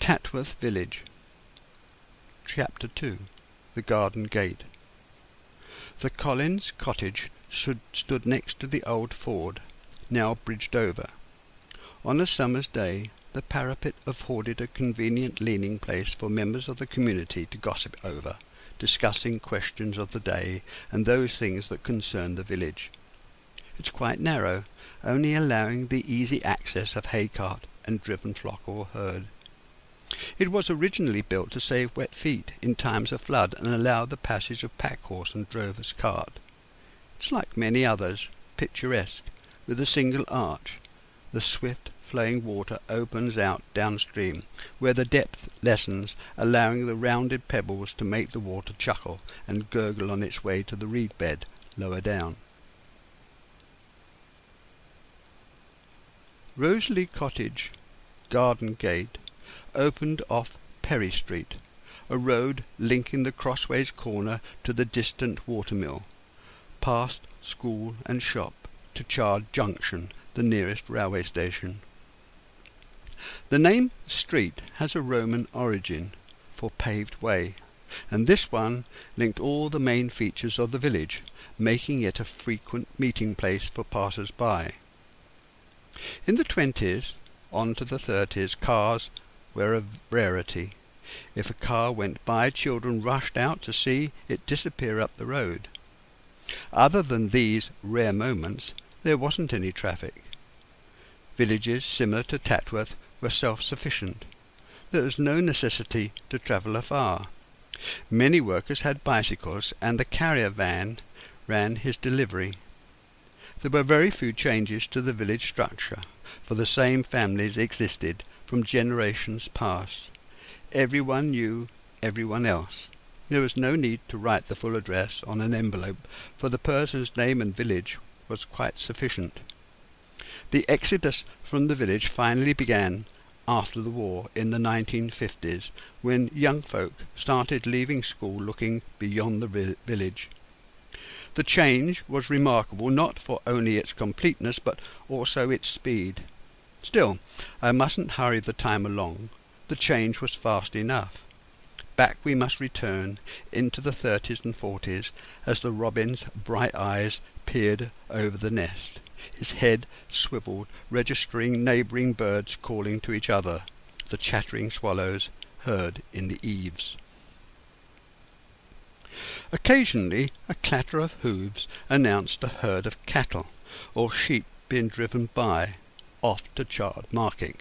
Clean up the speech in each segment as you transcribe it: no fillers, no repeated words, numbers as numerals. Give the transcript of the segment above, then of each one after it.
Tatworth Village. Chapter 2. The Garden Gate. The Collins cottage stood next to the old ford, now bridged over. On a summer's day the parapet afforded a convenient leaning place for members of the community to gossip over, discussing questions of the day and those things that concern the village. It's quite narrow, only allowing the easy access of hay cart and driven flock or herd. It was originally built to save wet feet in times of flood and allow the passage of packhorse and drover's cart. It's like many others, picturesque, with a single arch. The swift flowing water opens out downstream, where the depth lessens, allowing the rounded pebbles to make the water chuckle and gurgle on its way to the reed bed lower down. Rosalie Cottage, Garden Gate, opened off Perry Street, a road linking the Crossways corner to the distant watermill, past school and shop to Chard Junction, the nearest railway station. The name street has a Roman origin, for paved way, and this one linked all the main features of the village, making it a frequent meeting place for passers-by. In the 20s, on to the 30s, cars were a rarity. If a car went by, children rushed out to see it disappear up the road. Other than these rare moments, there wasn't any traffic. Villages similar to Tatworth were self-sufficient. There was no necessity to travel afar. Many workers had bicycles, and the carrier van ran his delivery. There were very few changes to the village structure, for the same families existed from generations past. Everyone knew everyone else. There was no need to write the full address on an envelope, for the person's name and village was quite sufficient. The exodus from the village finally began after the war in the 1950s, when young folk started leaving school looking beyond the village. The change was remarkable not for only its completeness but also its speed. Still, I mustn't hurry the time along. The change was fast enough. Back we must return into the 30s and 40s as the robin's bright eyes peered over the nest, his head swivelled, registering neighbouring birds calling to each other, the chattering swallows heard in the eaves. Occasionally a clatter of hoofs announced a herd of cattle or sheep being driven by, off to Chard Market.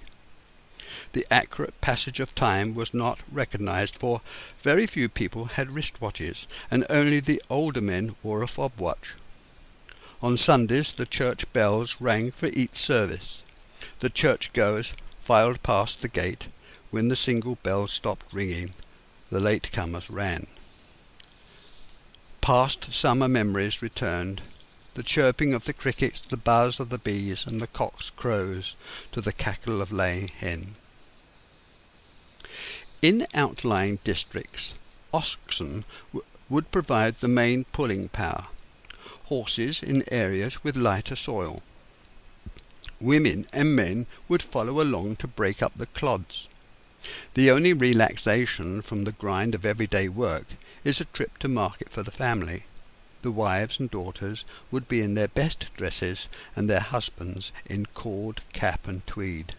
The accurate passage of time was not recognised, for very few people had wristwatches, and only the older men wore a fob watch. On Sundays the church bells rang for each service. The churchgoers filed past the gate. When the single bell stopped ringing, the latecomers ran. Past summer memories returned, the chirping of the crickets, the buzz of the bees, and the cock's crows, to the cackle of laying hen. In outlying districts, oxen would provide the main pulling power, horses in areas with lighter soil. Women and men would follow along to break up the clods. The only relaxation from the grind of everyday work is a trip to market for the family. The wives and daughters would be in their best dresses, and their husbands in cord, cap and tweed.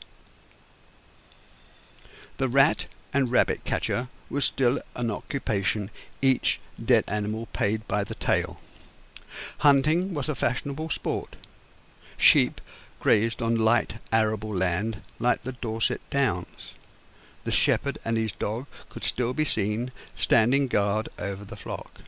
The rat and rabbit catcher was still an occupation, each dead animal paid by the tail. Hunting was a fashionable sport. Sheep grazed on light arable land like the Dorset Downs. The shepherd and his dog could still be seen standing guard over the flock,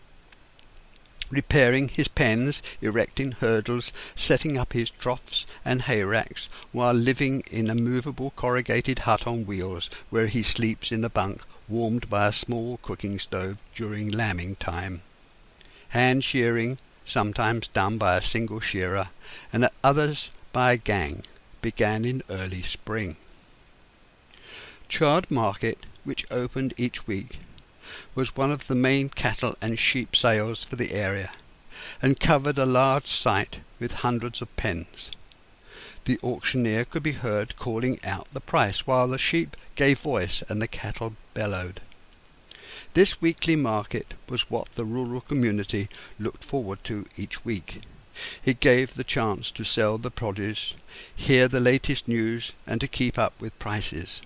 repairing his pens, erecting hurdles, setting up his troughs and hay racks, while living in a movable corrugated hut on wheels, where he sleeps in a bunk warmed by a small cooking stove during lambing time. Hand shearing, sometimes done by a single shearer, and at others by a gang, began in early spring. Chard Market, which opened each week, was one of the main cattle and sheep sales for the area, and covered a large site with hundreds of pens. The auctioneer could be heard calling out the price, while the sheep gave voice and the cattle bellowed. This weekly market was what the rural community looked forward to each week. It gave the chance to sell the produce, hear the latest news, and to keep up with prices.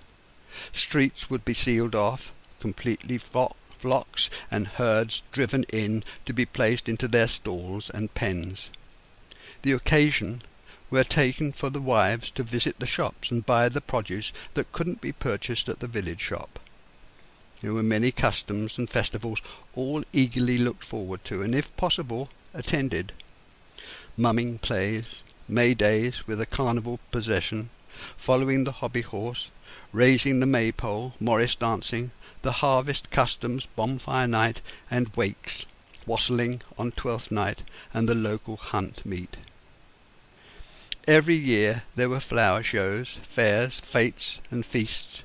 Streets would be sealed off, completely flocks and herds driven in to be placed into their stalls and pens. The occasion were taken for the wives to visit the shops and buy the produce that couldn't be purchased at the village shop. There were many customs and festivals, all eagerly looked forward to, and if possible, attended. Mumming plays, May days with a carnival procession, following the hobby horse, raising the maypole, Morris dancing, the harvest customs, bonfire night, and wakes, wassailing on Twelfth Night, and the local hunt meet. Every year there were flower shows, fairs, fetes, and feasts.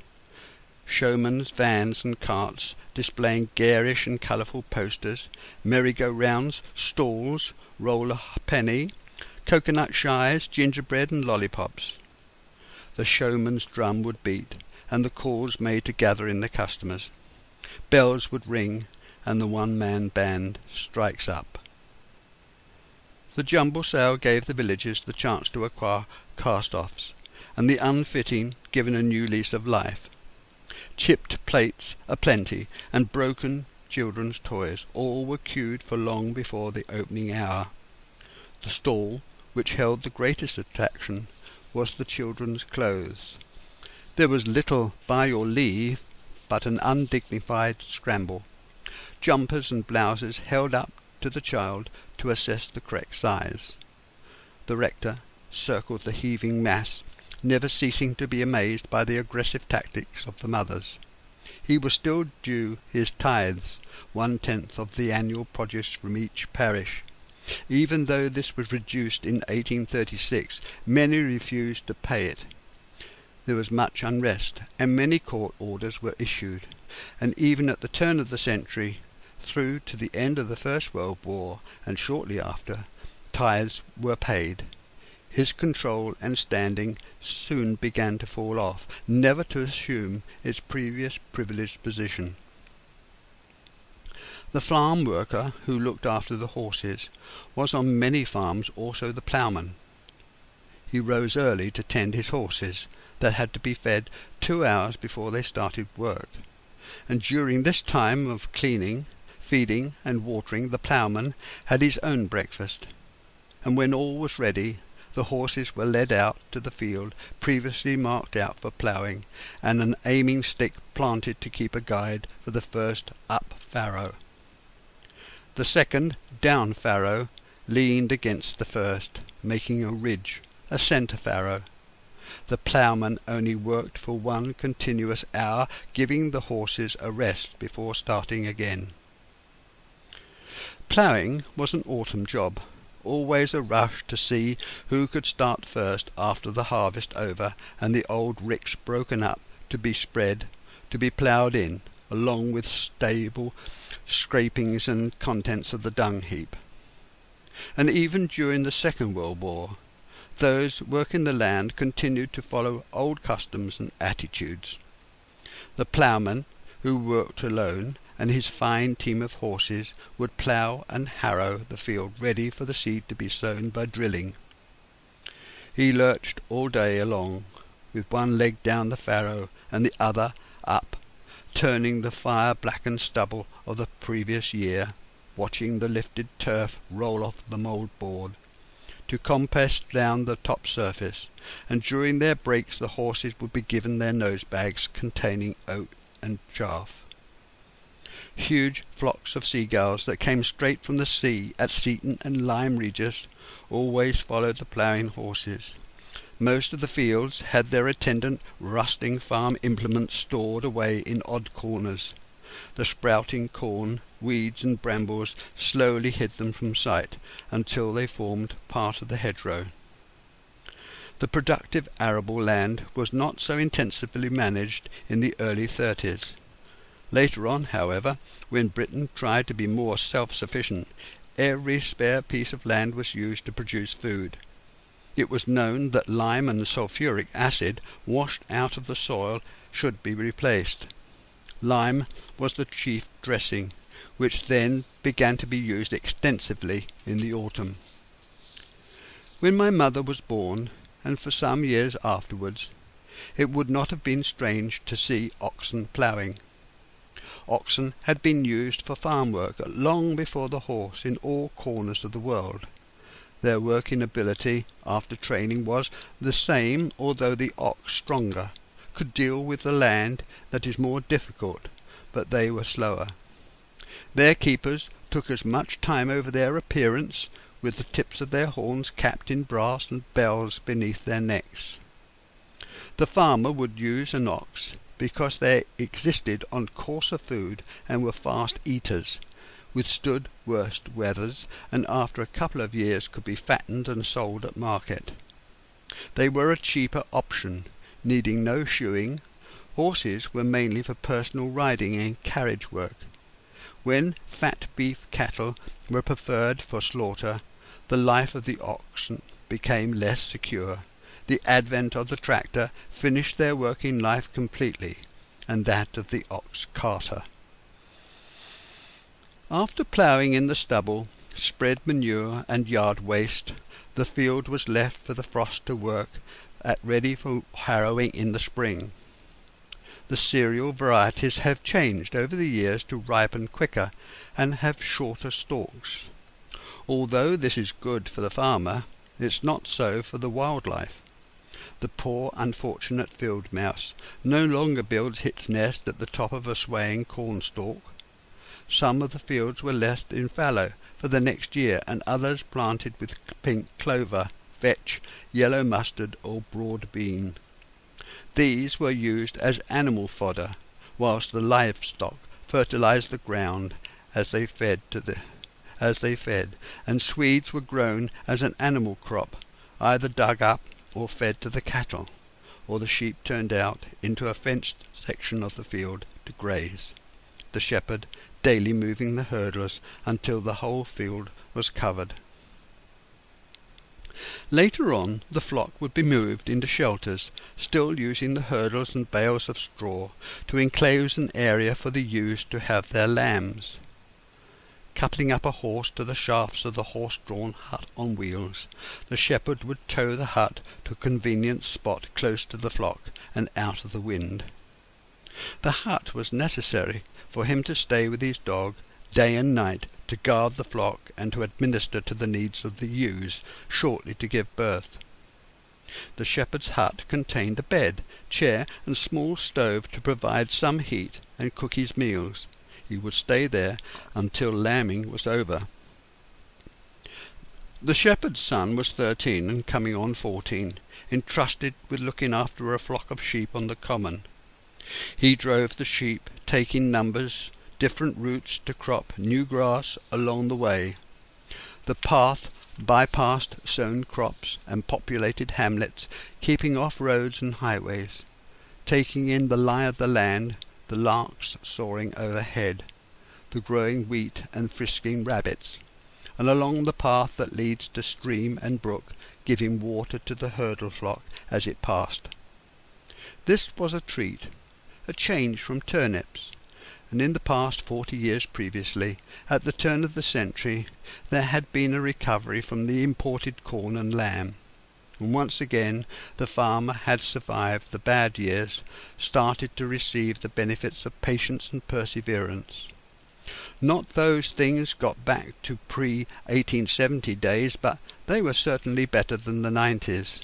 Showmen's vans and carts displaying garish and colourful posters, merry-go-rounds, stalls, roller penny, coconut shies, gingerbread and lollipops. The showman's drum would beat, and the calls made to gather in the customers. Bells would ring, and the one-man band strikes up. The jumble sale gave the villagers the chance to acquire cast-offs, and the unfitting given a new lease of life. Chipped plates aplenty, and broken children's toys, all were queued for long before the opening hour. The stall, which held the greatest attraction, was the children's clothes. There was little by your leave, but an undignified scramble. Jumpers and blouses held up to the child to assess the correct size. The rector circled the heaving mass, never ceasing to be amazed by the aggressive tactics of the mothers. He was still due his tithes, 1/10 of the annual produce from each parish. Even though this was reduced in 1836, many refused to pay it. There was much unrest, and many court orders were issued, and even at the turn of the century, through to the end of the First World War, and shortly after, tithes were paid. His control and standing soon began to fall off, never to assume its previous privileged position. The farm worker who looked after the horses was on many farms also the ploughman. He rose early to tend his horses, that had to be fed 2 hours before they started work, and during this time of cleaning, feeding, and watering, the ploughman had his own breakfast, and when all was ready, the horses were led out to the field previously marked out for ploughing, and an aiming stick planted to keep a guide for the first up farrow. The second down farrow leaned against the first, making a ridge, a centre farrow. The ploughman only worked for 1 continuous hour, giving the horses a rest before starting again. Ploughing was an autumn job, always a rush to see who could start first after the harvest over and the old ricks broken up to be spread, to be ploughed in, along with stable scrapings and contents of the dung heap. And even during the Second World War, those working the land continued to follow old customs and attitudes. The ploughman, who worked alone, and his fine team of horses would plough and harrow the field ready for the seed to be sown by drilling. He lurched all day along, with one leg down the farrow and the other up, turning the fire-blackened stubble of the previous year, watching the lifted turf roll off the mould-board, to compass down the top surface, and during their breaks the horses would be given their nose-bags containing oat and chaff. Huge flocks of seagulls that came straight from the sea at Seaton and Lyme Regis always followed the ploughing horses. Most of the fields had their attendant rusting farm implements stored away in odd corners. The sprouting corn, weeds and brambles slowly hid them from sight until they formed part of the hedgerow. The productive arable land was not so intensively managed in the early 30s. Later on, however, when Britain tried to be more self-sufficient, every spare piece of land was used to produce food. It was known that lime and sulphuric acid washed out of the soil should be replaced. Lime was the chief dressing, which then began to be used extensively in the autumn. When my mother was born, and for some years afterwards, it would not have been strange to see oxen ploughing. Oxen had been used for farm work long before the horse in all corners of the world. Their working ability after training was the same, although the ox, stronger, could deal with the land that is more difficult, but they were slower. Their keepers took as much time over their appearance, with the tips of their horns capped in brass and bells beneath their necks. The farmer would use an ox because they existed on coarser food and were fast eaters, withstood worst weathers, and after a couple of years could be fattened and sold at market. They were a cheaper option, needing no shoeing. Horses were mainly for personal riding and carriage work. When fat beef cattle were preferred for slaughter, the life of the oxen became less secure. The advent of the tractor finished their working life completely, and that of the ox carter. After ploughing in the stubble, spread manure and yard waste, the field was left for the frost to work at ready for harrowing in the spring. The cereal varieties have changed over the years to ripen quicker and have shorter stalks. Although this is good for the farmer, it's not so for the wildlife. The poor unfortunate field mouse no longer builds its nest at the top of a swaying cornstalk. Some of the fields were left in fallow for the next year, and others planted with pink clover, vetch, yellow mustard, or broad bean. These were used as animal fodder, whilst the livestock fertilized the ground as they fed, and Swedes were grown as an animal crop, either dug up or fed to the cattle, or the sheep turned out into a fenced section of the field to graze, the shepherd daily moving the hurdlers until the whole field was covered. Later on, the flock would be moved into shelters, still using the hurdles and bales of straw to enclose an area for the ewes to have their lambs. Coupling up a horse to the shafts of the horse-drawn hut on wheels, the shepherd would tow the hut to a convenient spot close to the flock and out of the wind. The hut was necessary for him to stay with his dog day and night, to guard the flock and to administer to the needs of the ewes shortly to give birth. The shepherd's hut contained a bed, chair, and small stove to provide some heat and cook his meals. He would stay there until lambing was over. The shepherd's son was 13 and coming on 14, entrusted with looking after a flock of sheep on the common. He drove the sheep, taking numbers, different routes to crop new grass along the way. The path bypassed sown crops and populated hamlets, keeping off roads and highways, taking in the lie of the land, the larks soaring overhead, the growing wheat and frisking rabbits, and along the path that leads to stream and brook, giving water to the hurdle flock as it passed. This was a treat, a change from turnips, and in the past 40 years previously, at the turn of the century, there had been a recovery from the imported corn and lamb, and once again the farmer had survived the bad years, started to receive the benefits of patience and perseverance. Not those things got back to pre-1870 days, but they were certainly better than the 90s.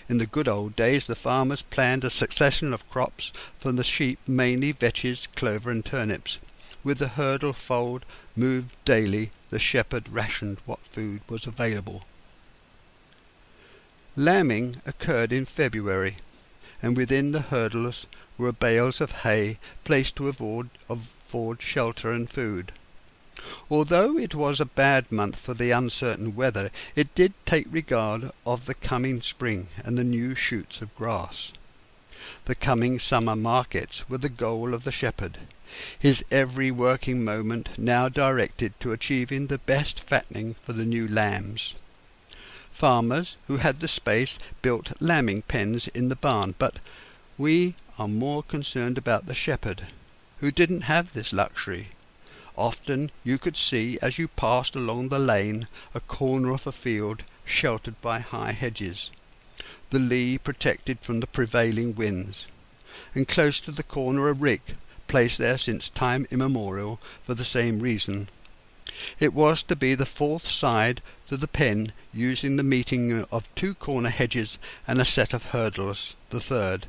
In the good old days the farmers planned a succession of crops for the sheep, mainly vetches, clover and turnips. With the hurdle fold moved daily, the shepherd rationed what food was available. Lambing occurred in February, and within the hurdles were bales of hay placed to afford shelter and food. Although it was a bad month for the uncertain weather, it did take regard of the coming spring and the new shoots of grass. The coming summer markets were the goal of the shepherd, his every working moment now directed to achieving the best fattening for the new lambs. Farmers who had the space built lambing pens in the barn, but we are more concerned about the shepherd, who didn't have this luxury. Often you could see, as you passed along the lane, a corner of a field sheltered by high hedges, the lee protected from the prevailing winds, and close to the corner a rick, placed there since time immemorial for the same reason. It was to be the fourth side to the pen, using the meeting of two corner hedges and a set of hurdles, the third.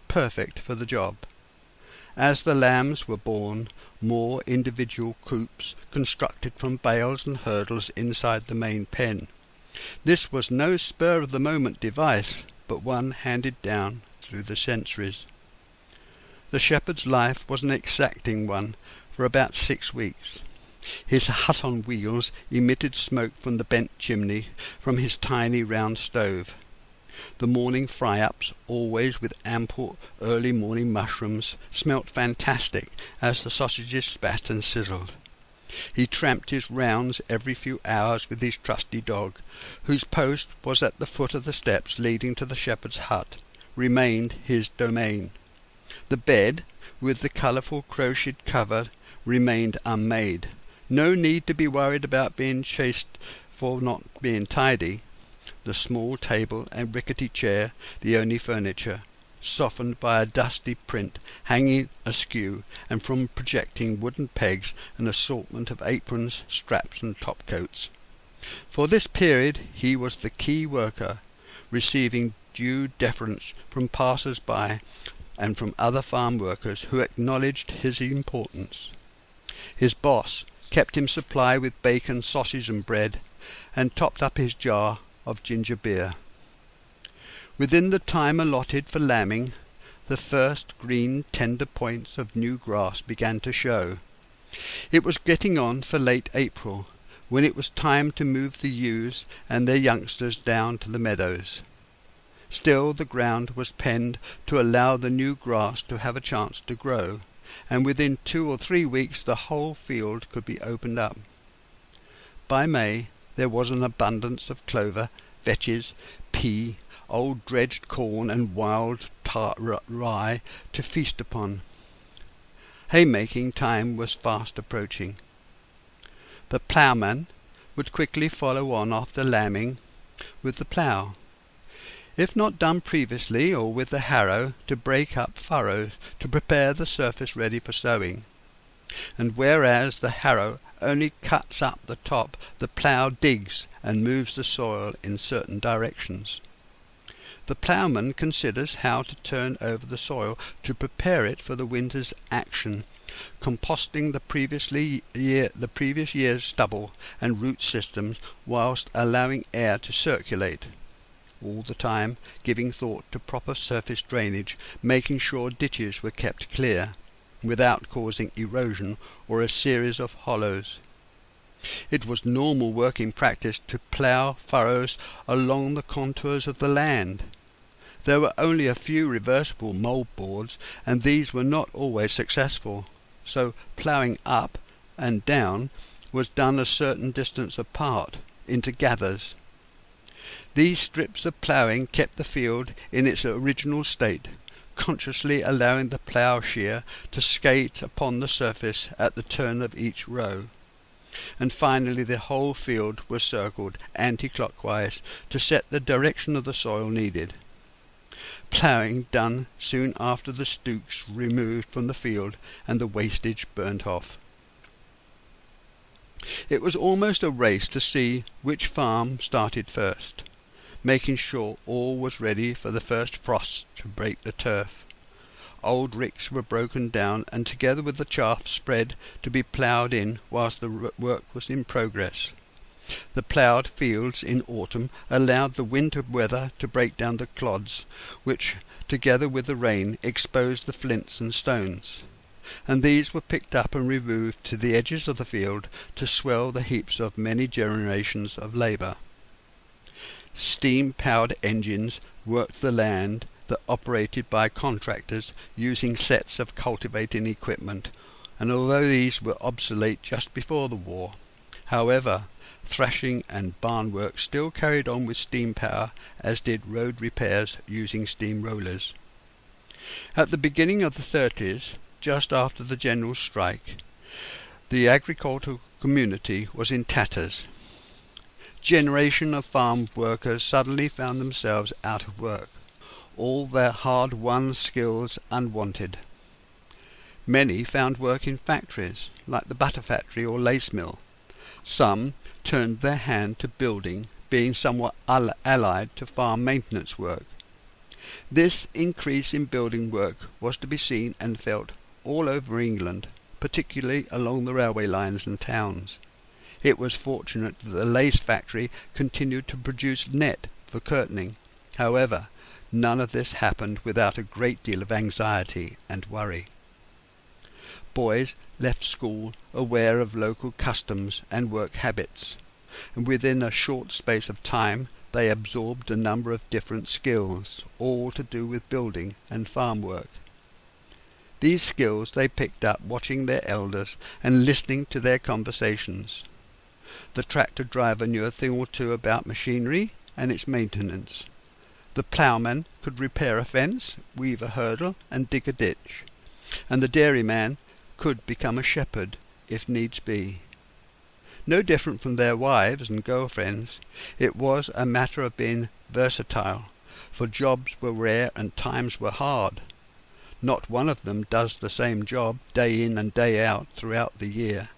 Perfect for the job. As the lambs were born, more individual coops constructed from bales and hurdles inside the main pen. This was no spur-of-the-moment device, but one handed down through the centuries. The shepherd's life was an exacting one for about 6 weeks. His hut on wheels emitted smoke from the bent chimney from his tiny round stove. The morning fry-ups, always with ample early morning mushrooms, smelt fantastic as the sausages spat and sizzled. He tramped his rounds every few hours with his trusty dog, whose post was at the foot of the steps leading to the shepherd's hut, remained his domain. The bed, with the colourful crochet cover, remained unmade. No need to be worried about being chased for not being tidy. The small table and rickety chair, the only furniture, softened by a dusty print hanging askew, and from projecting wooden pegs an assortment of aprons, straps and topcoats. For this period he was the key worker, receiving due deference from passers-by and from other farm workers who acknowledged his importance. His boss kept him supplied with bacon, sausage and bread, and topped up his jar of ginger beer. Within the time allotted for lambing, the first green tender points of new grass began to show. It was getting on for late April, when it was time to move the ewes and their youngsters down to the meadows. Still the ground was penned to allow the new grass to have a chance to grow, and within 2 or 3 weeks the whole field could be opened up. By May there was an abundance of clover, vetches, pea, old dredged corn and wild tart rye to feast upon. Haymaking time was fast approaching. The ploughman would quickly follow on after lambing with the plough, if not done previously, or with the harrow, to break up furrows to prepare the surface ready for sowing. And whereas the harrow only cuts up the top, the plough digs and moves the soil in certain directions. The ploughman considers how to turn over the soil to prepare it for the winter's action, composting the previous year's stubble and root systems whilst allowing air to circulate, all the time giving thought to proper surface drainage, making sure ditches were kept clear, without causing erosion or a series of hollows. It was normal working practice to plough furrows along the contours of the land. There were only a few reversible mould-boards, and these were not always successful, so ploughing up and down was done a certain distance apart, into gathers. These strips of ploughing kept the field in its original state, consciously allowing the ploughshare to skate upon the surface at the turn of each row. And finally the whole field was circled anti-clockwise to set the direction of the soil needed. Ploughing done soon after the stooks removed from the field and the wastage burnt off. It was almost a race to see which farm started first, making sure all was ready for the first frost to break the turf. Old ricks were broken down and together with the chaff spread to be ploughed in whilst the work was in progress. The ploughed fields in autumn allowed the winter weather to break down the clods, which, together with the rain, exposed the flints and stones, and these were picked up and removed to the edges of the field to swell the heaps of many generations of labour. Steam-powered engines worked the land that operated by contractors using sets of cultivating equipment, and although these were obsolete just before the war, however, thrashing and barn work still carried on with steam power, as did road repairs using steam rollers. At the beginning of the 30s, just after the general strike, the agricultural community was in tatters. Generation of farm workers suddenly found themselves out of work, all their hard-won skills unwanted. Many found work in factories, like the butter factory or lace mill. Some turned their hand to building, being somewhat allied to farm maintenance work. This increase in building work was to be seen and felt all over England, particularly along the railway lines and towns. It was fortunate that the lace factory continued to produce net for curtaining. However, none of this happened without a great deal of anxiety and worry. Boys left school aware of local customs and work habits, and within a short space of time they absorbed a number of different skills, all to do with building and farm work. These skills they picked up watching their elders and listening to their conversations. The tractor driver knew a thing or two about machinery and its maintenance. The ploughman could repair a fence, weave a hurdle, and dig a ditch, and the dairyman could become a shepherd, if needs be. No different from their wives and girlfriends, it was a matter of being versatile, for jobs were rare and times were hard. Not one of them does the same job day in and day out throughout the year.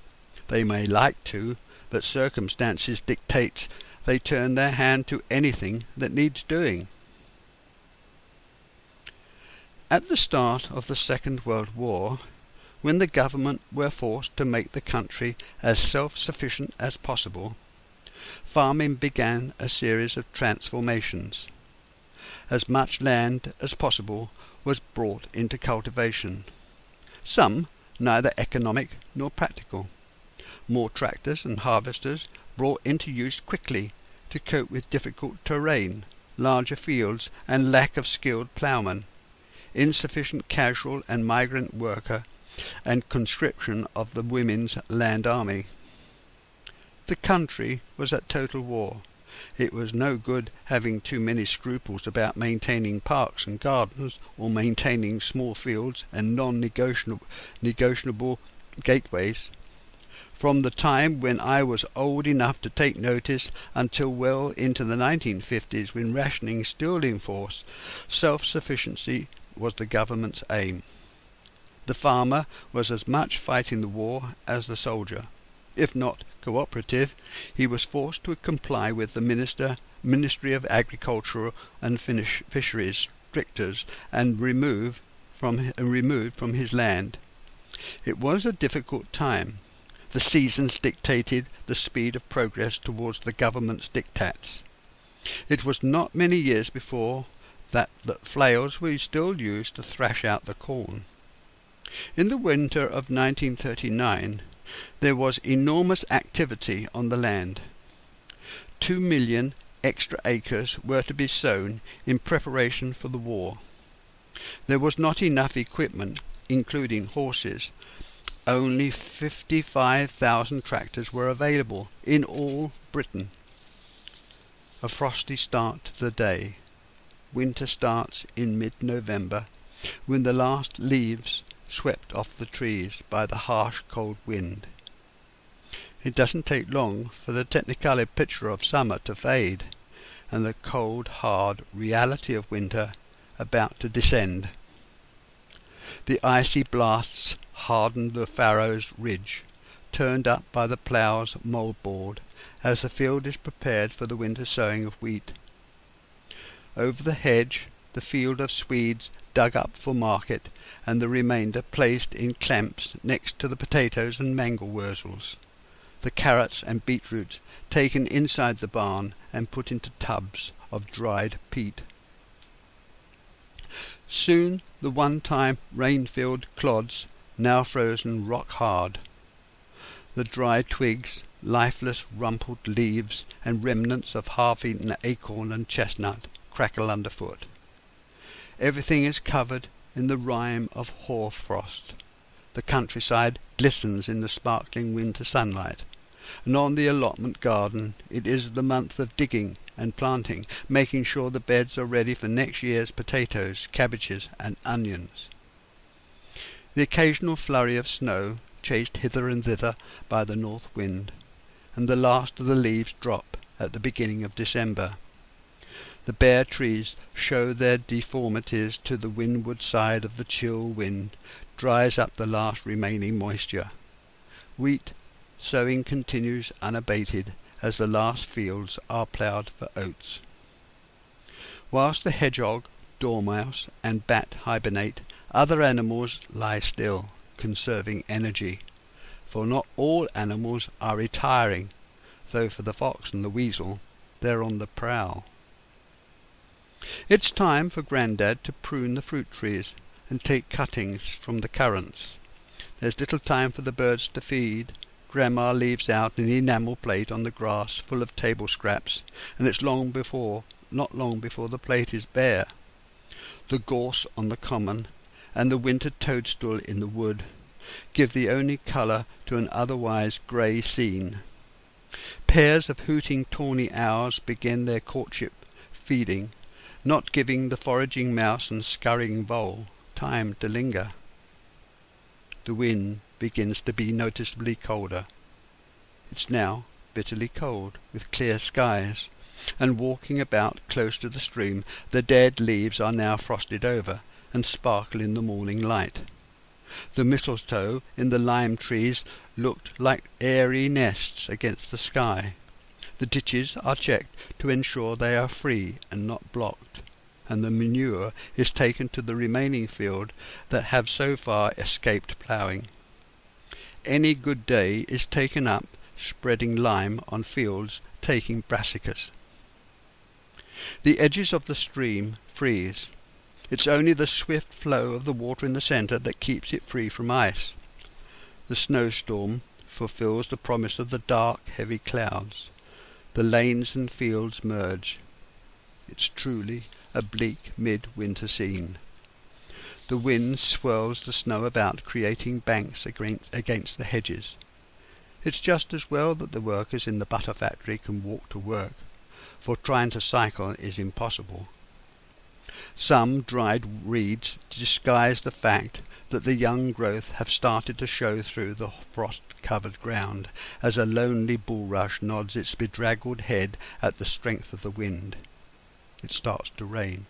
They may like to, but circumstances dictates they turn their hand to anything that needs doing. At the start of the Second World War, when the government were forced to make the country as self-sufficient as possible, farming began a series of transformations. As much land as possible was brought into cultivation, some neither economic nor practical. More tractors and harvesters brought into use quickly to cope with difficult terrain, larger fields, and lack of skilled ploughmen, insufficient casual and migrant worker, and conscription of the women's land army. The country was at total war. It was no good having too many scruples about maintaining parks and gardens, or maintaining small fields and non-negotiable gateways. From the time when I was old enough to take notice until well into the 1950s, when rationing still in force, self-sufficiency was the government's aim. The farmer was as much fighting the war as the soldier. If not cooperative, he was forced to comply with the Ministry of Agriculture and Fisheries strictures and removed from his land. It was a difficult time. The seasons dictated the speed of progress towards the government's diktats. It was not many years before that flails were still used to thrash out the corn. In the winter of 1939, there was enormous activity on the land. 2 million extra acres were to be sown in preparation for the war. There was not enough equipment, including horses. Only 55,000 tractors were available in all Britain. A frosty start to the day. Winter starts in mid-November, when the last leaves swept off the trees by the harsh cold wind. It doesn't take long for the technicolor picture of summer to fade, and the cold, hard reality of winter about to descend. The icy blasts hardened the farrow's ridge, turned up by the plough's mould-board, as the field is prepared for the winter sowing of wheat. Over the hedge, the field of Swedes dug up for market, and the remainder placed in clamps next to the potatoes and mangel wurzels. The carrots and beetroots taken inside the barn and put into tubs of dried peat. Soon the one-time rain-filled clods, now frozen rock hard. The dry twigs, lifeless rumpled leaves, and remnants of half-eaten acorn and chestnut crackle underfoot. Everything is covered in the rime of hoar frost. The countryside glistens in the sparkling winter sunlight. and on the allotment garden it is the month of digging and planting, making sure the beds are ready for next year's potatoes, cabbages and onions. The occasional flurry of snow, chased hither and thither by the north wind, and the last of the leaves drop at the beginning of December. The bare trees show their deformities to the windward side of the chill wind, dries up the last remaining moisture. Wheat sowing continues unabated as the last fields are ploughed for oats. Whilst the hedgehog, dormouse and bat hibernate, other animals lie still, conserving energy, for not all animals are retiring, though for the fox and the weasel they're on the prowl. It's time for Grandad to prune the fruit trees and take cuttings from the currants. There's little time for the birds to feed. Grandma leaves out an enamel plate on the grass full of table scraps, and it's not long before the plate is bare. The gorse on the common and the winter toadstool in the wood give the only colour to an otherwise grey scene. Pairs of hooting tawny owls begin their courtship, feeding, not giving the foraging mouse and scurrying vole time to linger. The wind begins to be noticeably colder. It's now bitterly cold, with clear skies, and walking about close to the stream, the dead leaves are now frosted over, and sparkle in the morning light. The mistletoe in the lime trees looked like airy nests against the sky. The ditches are checked to ensure they are free and not blocked, and the manure is taken to the remaining field that have so far escaped ploughing. Any good day is taken up spreading lime on fields taking brassicas. The edges of the stream freeze. It's only the swift flow of the water in the centre that keeps it free from ice. The snowstorm fulfills the promise of the dark, heavy clouds. The lanes and fields merge. It's truly a bleak mid-winter scene. The wind swirls the snow about, creating banks against the hedges. It's just as well that the workers in the butter factory can walk to work, for trying to cycle is impossible. Some dried reeds disguise the fact that the young growth have started to show through the frost-covered ground as a lonely bulrush nods its bedraggled head at the strength of the wind. It starts to rain,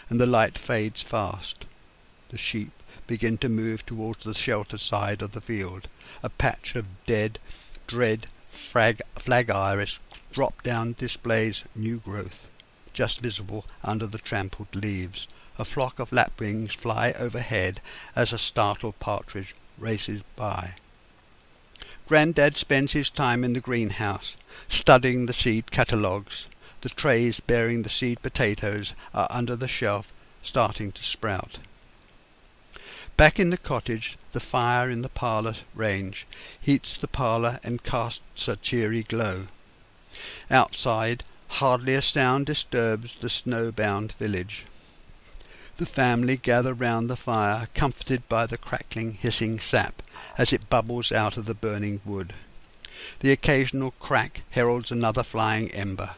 and the light fades fast. The sheep begin to move towards the shelter side of the field. A patch of dead, dread flag iris drop down displays new growth, just visible under the trampled leaves. A flock of lapwings fly overhead as a startled partridge races by. Grandad spends his time in the greenhouse, studying the seed catalogues. The trays bearing the seed potatoes are under the shelf, starting to sprout. Back in the cottage, the fire in the parlour range heats the parlour and casts a cheery glow. Outside, hardly a sound disturbs the snow-bound village. The family gather round the fire, comforted by the crackling, hissing sap as it bubbles out of the burning wood. The occasional crack heralds another flying ember.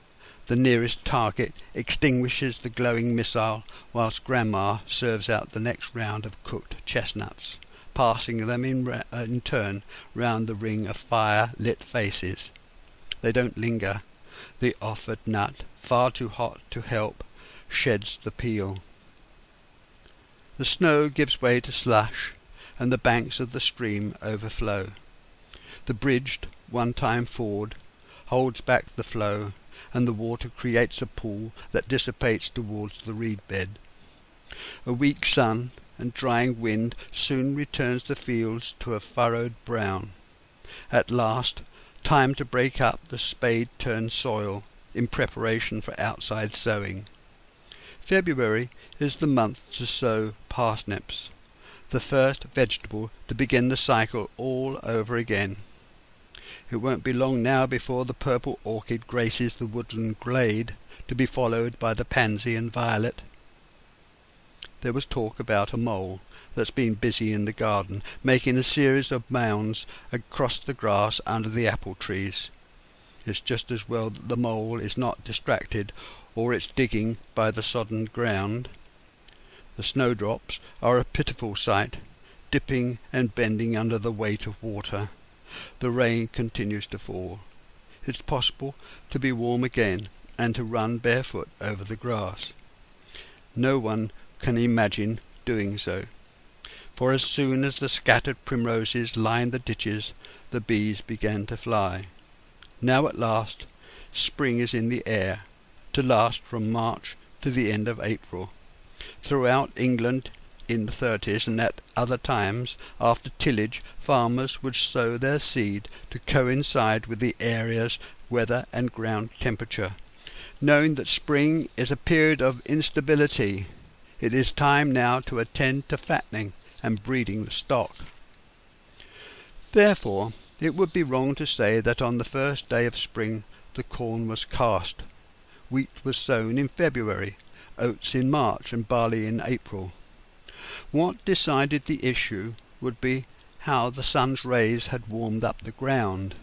The nearest target extinguishes the glowing missile, whilst Grandma serves out the next round of cooked chestnuts, passing them in turn round the ring of fire-lit faces. They don't linger. The offered nut, far too hot to help, sheds the peel. The snow gives way to slush, and the banks of the stream overflow. The bridged, one-time ford holds back the flow, and the water creates a pool that dissipates towards the reed bed. A weak sun and drying wind soon returns the fields to a furrowed brown. At last, time to break up the spade-turned soil in preparation for outside sowing. February is the month to sow parsnips, the first vegetable to begin the cycle all over again. It won't be long now before the purple orchid graces the woodland glade, to be followed by the pansy and violet. there was talk about a mole that's been busy in the garden, making a series of mounds across the grass under the apple trees. It's just as well that the mole is not distracted, or it's digging by the sodden ground. The snowdrops are a pitiful sight, dipping and bending under the weight of water. The rain continues to fall. It's possible to be warm again and to run barefoot over the grass. No one can imagine doing so, for as soon as the scattered primroses lined the ditches, the bees began to fly. Now at last, spring is in the air, to last from March to the end of April. Throughout England in the 30s and at other times after tillage, farmers would sow their seed to coincide with the area's weather and ground temperature. Knowing that spring is a period of instability, it is time now to attend to fattening and breeding the stock. Therefore, it would be wrong to say that on the first day of spring the corn was cast. Wheat was sown in February, oats in March and barley in April. What decided the issue would be how the sun's rays had warmed up the ground,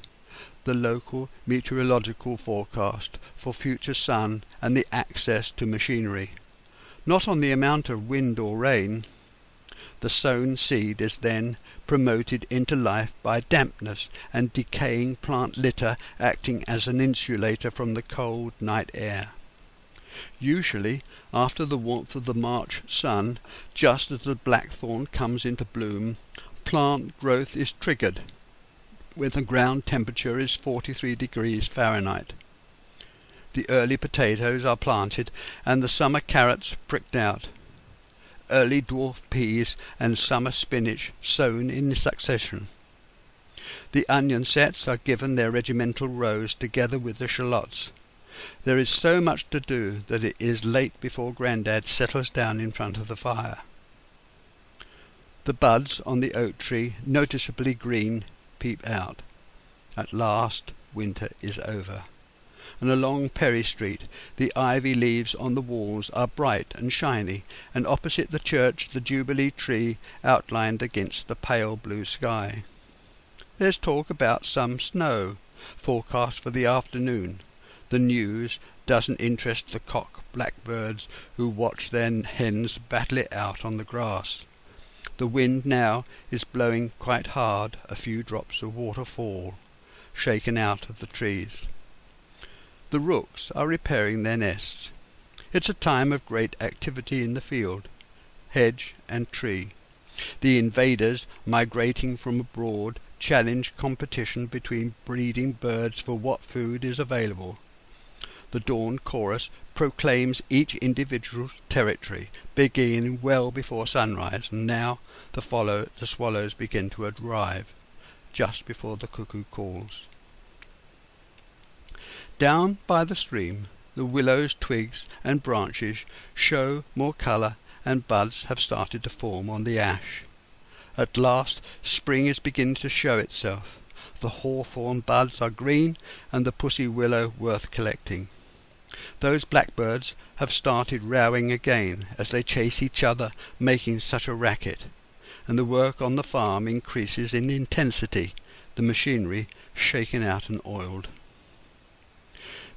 the local meteorological forecast for future sun and the access to machinery, not on the amount of wind or rain. The sown seed is then promoted into life by dampness and decaying plant litter acting as an insulator from the cold night air. Usually, after the warmth of the March sun, just as the blackthorn comes into bloom, plant growth is triggered when the ground temperature is 43 degrees Fahrenheit. The early potatoes are planted and the summer carrots pricked out. Early dwarf peas and summer spinach sown in succession. The onion sets are given their regimental rows together with the shallots. There is so much to do that it is late before Grandad settles down in front of the fire. The buds on the oak tree, noticeably green, peep out. At last winter is over, and along Perry Street the ivy leaves on the walls are bright and shiny, and opposite the church the Jubilee tree outlined against the pale blue sky. There's talk about some snow, forecast for the afternoon. The news doesn't interest the cock blackbirds who watch their hens battle it out on the grass. The wind now is blowing quite hard, a few drops of water fall, shaken out of the trees. The rooks are repairing their nests. It's a time of great activity in the field, hedge and tree. The invaders, migrating from abroad, challenge competition between breeding birds for what food is available. The dawn chorus proclaims each individual territory, beginning well before sunrise, and now the swallows begin to arrive, just before the cuckoo calls. Down by the stream, the willow's twigs and branches show more colour, and buds have started to form on the ash. At last spring is beginning to show itself. The hawthorn buds are green, and the pussy willow worth collecting. Those blackbirds have started rowing again as they chase each other, making such a racket, and the work on the farm increases in intensity, the machinery shaken out and oiled.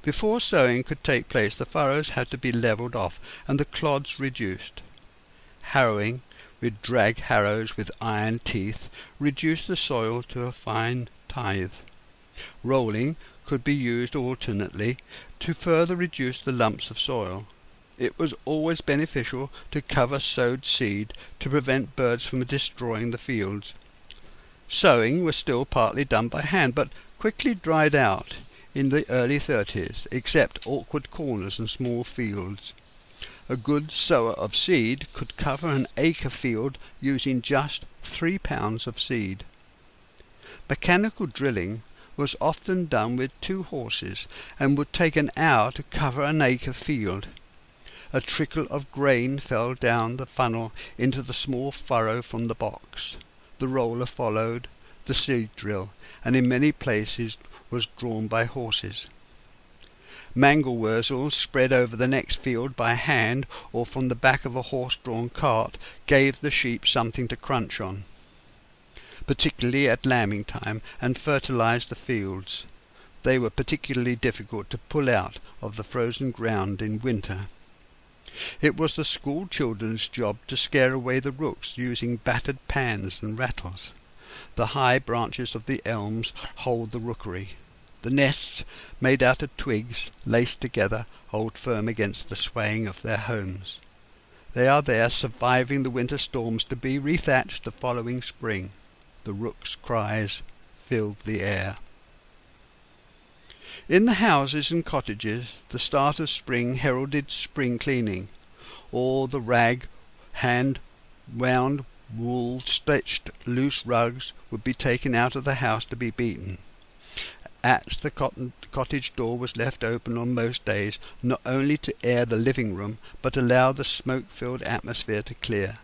Before sowing could take place, the furrows had to be levelled off and the clods reduced. Harrowing, with drag harrows with iron teeth, reduced the soil to a fine tithe. Rolling could be used alternately to further reduce the lumps of soil. It was always beneficial to cover sowed seed to prevent birds from destroying the fields. Sowing was still partly done by hand, but quickly dried out in the early 30s, except awkward corners and small fields. A good sower of seed could cover an acre field using just 3 pounds of seed. Mechanical drilling was often done with 2 horses and would take an hour to cover an acre field. A trickle of grain fell down the funnel into the small furrow from the box. The roller followed the seed drill, and in many places was drawn by horses. Mangel wurzels spread over the next field by hand or from the back of a horse-drawn cart gave the sheep something to crunch on, particularly at lambing time, and fertilized the fields. They were particularly difficult to pull out of the frozen ground in winter. It was the school children's job to scare away the rooks using battered pans and rattles. The high branches of the elms hold the rookery. The nests, made out of twigs laced together, hold firm against the swaying of their homes. They are there surviving the winter storms to be rethatched the following spring. The rooks' cries filled the air. In the houses and cottages the start of spring heralded spring cleaning. All the rag, hand-wound, wool-stitched loose rugs would be taken out of the house to be beaten. At the cottage door was left open on most days, not only to air the living room, but allow the smoke-filled atmosphere to clear.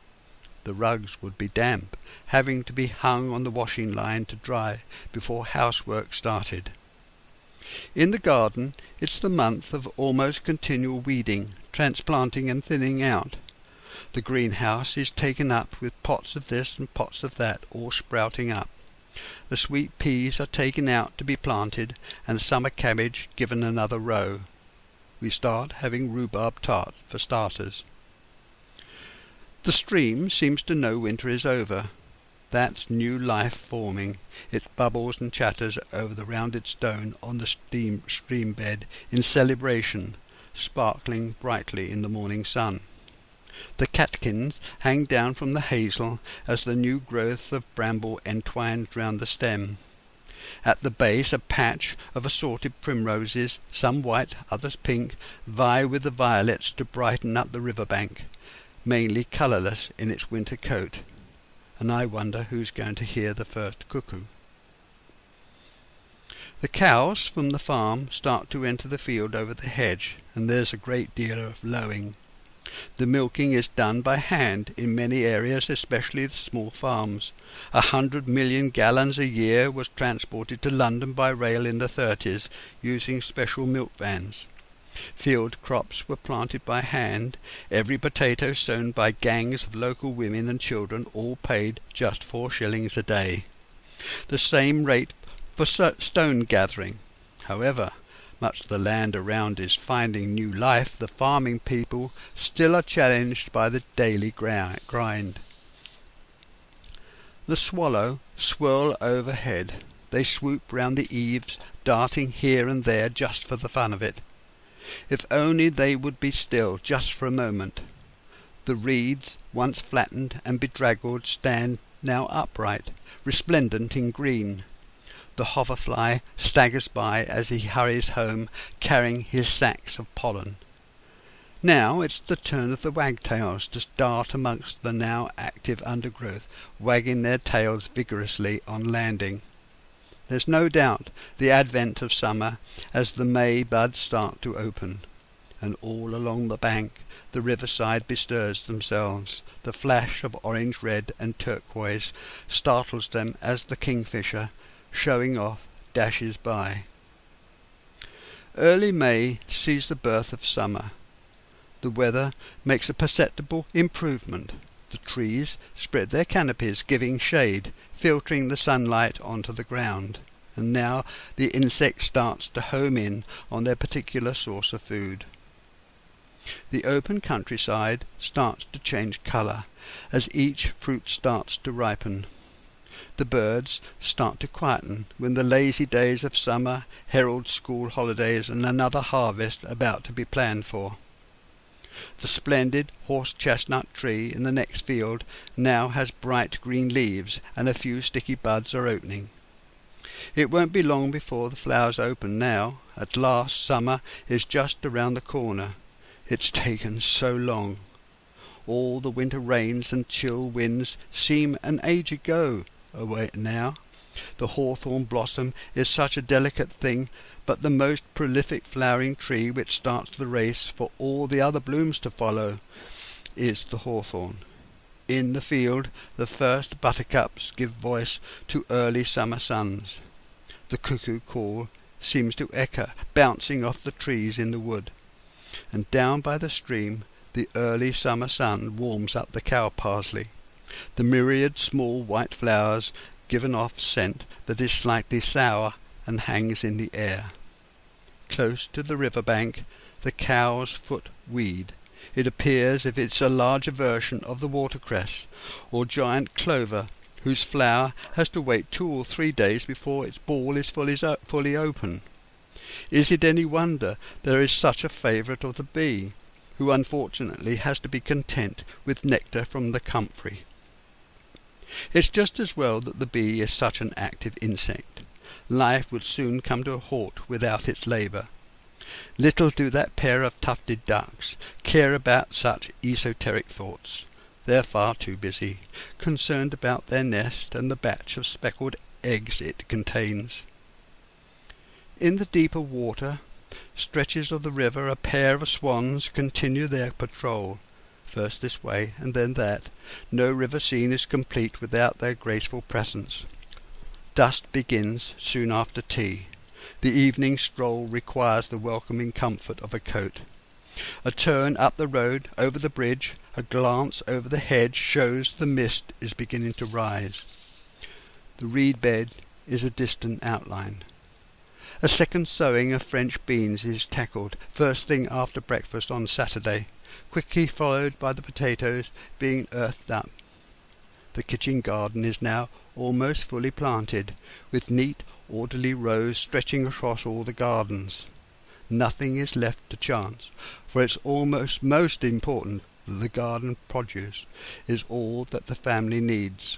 The rugs would be damp, having to be hung on the washing line to dry before housework started. In the garden it's the month of almost continual weeding, transplanting and thinning out. The greenhouse is taken up with pots of this and pots of that, all sprouting up. The sweet peas are taken out to be planted, and summer cabbage given another row. We start having rhubarb tart for starters. The stream seems to know winter is over. That's new life forming. It bubbles and chatters over the rounded stone on the stream bed in celebration, sparkling brightly in the morning sun. The catkins hang down from the hazel as the new growth of bramble entwines round the stem. At the base a patch of assorted primroses, some white, others pink, vie with the violets to brighten up the river bank, mainly colourless in its winter coat. And I wonder who's going to hear the first cuckoo. The cows from the farm start to enter the field over the hedge, and there's a great deal of lowing. The milking is done by hand in many areas, especially the small farms. 100 million gallons a year was transported to London by rail in the 30s, using special milk vans. Field crops were planted by hand, every potato sown by gangs of local women and children, all paid just 4 shillings a day. The same rate for stone gathering. However, much the land around is finding new life, the farming people still are challenged by the daily grind. The swallow swirl overhead. They swoop round the eaves, darting here and there just for the fun of it. If only they would be still, just for a moment. The reeds, once flattened and bedraggled, stand now upright, resplendent in green. The hoverfly staggers by as he hurries home, carrying his sacks of pollen. Now it's the turn of the wagtails to dart amongst the now active undergrowth, wagging their tails vigorously on landing. There's no doubt the advent of summer as the May buds start to open, and all along the bank the riverside bestirs themselves. The flash of orange, red and turquoise startles them as the kingfisher, showing off, dashes by. Early May sees the birth of summer. The weather makes a perceptible improvement. The trees spread their canopies, giving shade, filtering the sunlight onto the ground, and now the insect starts to home in on their particular source of food. The open countryside starts to change colour as each fruit starts to ripen. The birds start to quieten when the lazy days of summer herald school holidays and another harvest about to be planned for. The splendid horse-chestnut tree in the next field now has bright green leaves, and a few sticky buds are opening. It won't be long before the flowers open now. At last summer is just around the corner. It's taken so long. All the winter rains and chill winds seem an age ago away now. The hawthorn blossom is such a delicate thing, but the most prolific flowering tree which starts the race for all the other blooms to follow is the hawthorn. In the field the first buttercups give voice to early summer suns. The cuckoo call seems to echo, bouncing off the trees in the wood. And down by the stream the early summer sun warms up the cow parsley. The myriad small white flowers give an off scent that is slightly sour and hangs in the air. Close to the river bank the cow's foot weed. It appears as if it's a larger version of the watercress or giant clover, whose flower has to wait 2 or 3 days before its ball is fully open. Is it any wonder there is such a favourite of the bee, who unfortunately has to be content with nectar from the comfrey? It's just as well that the bee is such an active insect. Life would soon come to a halt without its labour. Little do that pair of tufted ducks care about such esoteric thoughts. They're far too busy, concerned about their nest and the batch of speckled eggs it contains. In the deeper water, stretches of the river, a pair of swans continue their patrol, first this way and then that. No river scene is complete without their graceful presence. Dusk begins soon after tea. The evening stroll requires the welcoming comfort of a coat. A turn up the road, over the bridge, a glance over the hedge shows the mist is beginning to rise. The reed bed is a distant outline. A second sowing of French beans is tackled first thing after breakfast on Saturday, quickly followed by the potatoes being earthed up. The kitchen garden is now almost fully planted, with neat, orderly rows stretching across all the gardens. Nothing is left to chance, for it's almost most important that the garden produce is all that the family needs.